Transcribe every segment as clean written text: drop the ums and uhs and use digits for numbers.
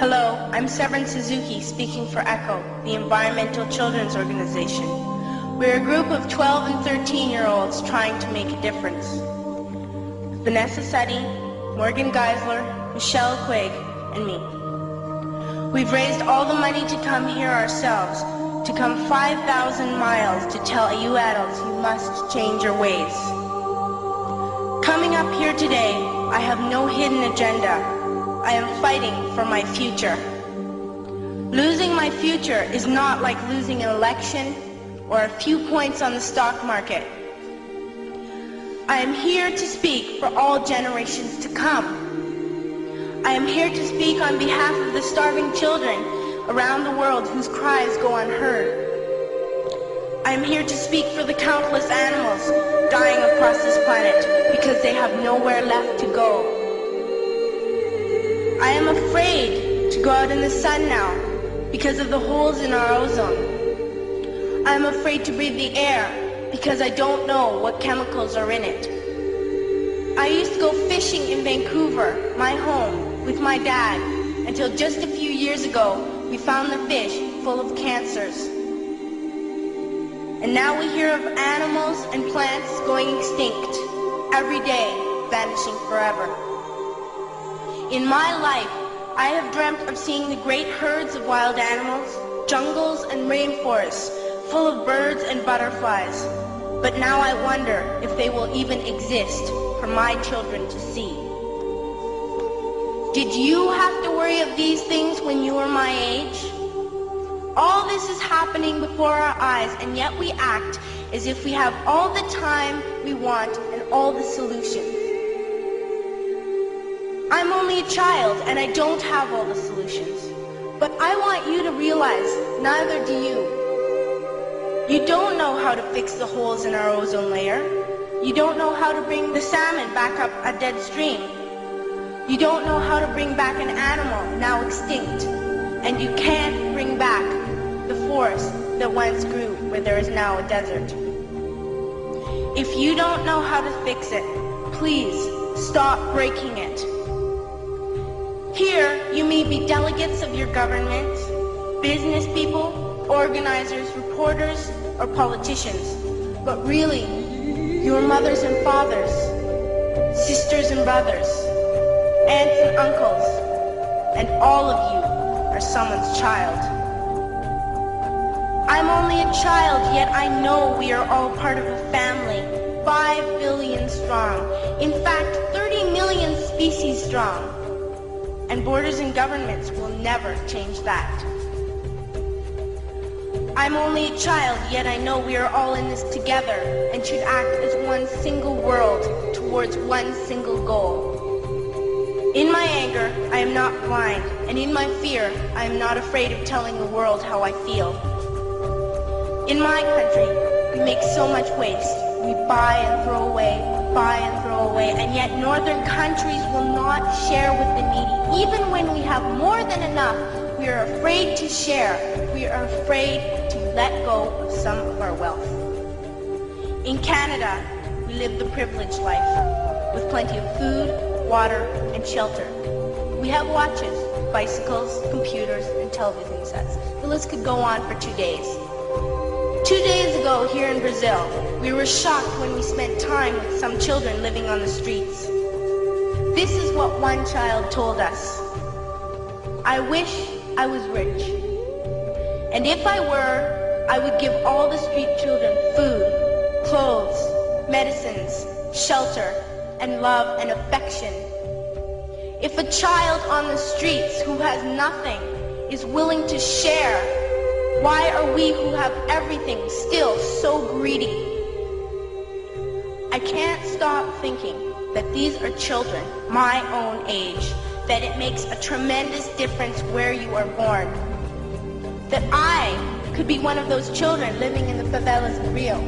Hello, I'm Severin Suzuki speaking for ECHO, the Environmental Children's Organization. We're a group of 12 and 13-year-olds trying to make a difference. Vanessa Seti, Morgan Geisler, Michelle Quigg, and me. We've raised all the money to come here ourselves, to come 5,000 miles to tell you adults you must change your ways. Coming up here today, I have no hidden agenda. I am fighting for my future. Losing my future is not like losing an election or a few points on the stock market. I am here to speak for all generations to come. I am here to speak on behalf of the starving children around the world whose cries go unheard. I am here to speak for the countless animals dying across this planet because they have nowhere left to go. I am afraid to go out in the sun now because of the holes in our ozone. I am afraid to breathe the air because I don't know what chemicals are in it. I used to go fishing in Vancouver, my home, with my dad, until just a few years ago we found the fish full of cancers. And now we hear of animals and plants going extinct, every day vanishing forever. In my life, I have dreamt of seeing the great herds of wild animals, jungles and rainforests full of birds and butterflies. But now I wonder if they will even exist for my children to see. Did you have to worry of these things when you were my age? All this is happening before our eyes, and yet we act as if we have all the time we want and all the solutions. I'm only a child and I don't have all the solutions. But I want you to realize neither do you. You don't know how to fix the holes in our ozone layer. You don't know how to bring the salmon back up a dead stream. You don't know how to bring back an animal now extinct. And you can't bring back the forest that once grew where there is now a desert. If you don't know how to fix it, please stop breaking it. Here, you may be delegates of your government, business people, organizers, reporters, or politicians, but really, your mothers and fathers, sisters and brothers, aunts and uncles, and all of you are someone's child. I'm only a child, yet I know we are all part of a family, 5 billion strong, in fact, 30 million species strong. And borders and governments will never change that. I'm only a child, yet I know we are all in this together and should act as one single world towards one single goal. In my anger, I am not blind, and in my fear, I am not afraid of telling the world how I feel. In my country, we make so much waste. We buy and throw away, and yet northern countries will not share with the needy. Even when we have more than enough, we are afraid to share. We are afraid to let go of some of our wealth. In Canada, we live the privileged life, with plenty of food, water, and shelter. We have watches, bicycles, computers, and television sets. The list could go on for 2 days. 2 days ago, here in Brazil, we were shocked when we spent time with some children living on the streets. This is what one child told us. I wish I was rich. And if I were, I would give all the street children food, clothes, medicines, shelter, and love and affection. If a child on the streets who has nothing is willing to share, why are we who have everything still so greedy? I can't stop thinking that these are children my own age, that it makes a tremendous difference where you are born. That I could be one of those children living in the favelas of Rio.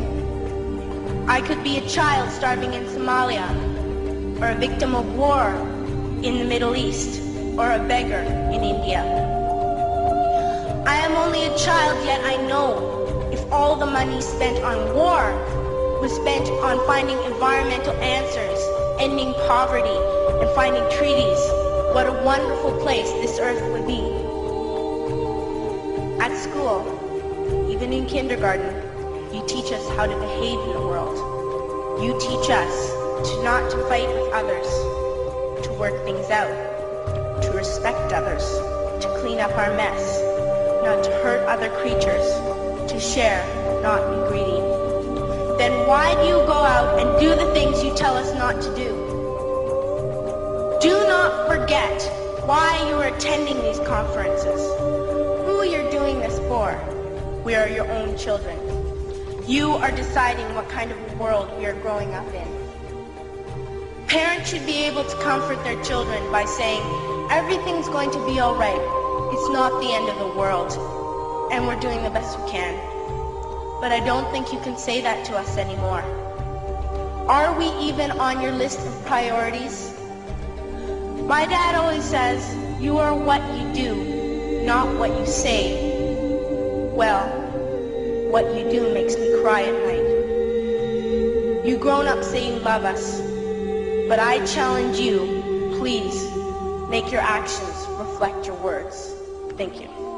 I could be a child starving in Somalia, or a victim of war in the Middle East, or a beggar in India. I am only a child, yet I know if all the money spent on war was spent on finding environmental answers, ending poverty, and finding treaties, what a wonderful place this earth would be. At school, even in kindergarten, you teach us how to behave in the world. You teach us not to fight with others, to work things out, to respect others, to clean up our mess, not to hurt other creatures, to share, not be greedy. Then why do you go out and do the things you tell us not to do? Do not forget why you are attending these conferences, who you're doing this for. We are your own children. You are deciding what kind of world we are growing up in. Parents should be able to comfort their children by saying, everything's going to be all right. It's not the end of the world, and we're doing the best we can. But I don't think you can say that to us anymore. Are we even on your list of priorities? My dad always says, you are what you do, not what you say. Well, what you do makes me cry at night. You grown up say you love us, but I challenge you, please, make your actions reflect your words. Thank you.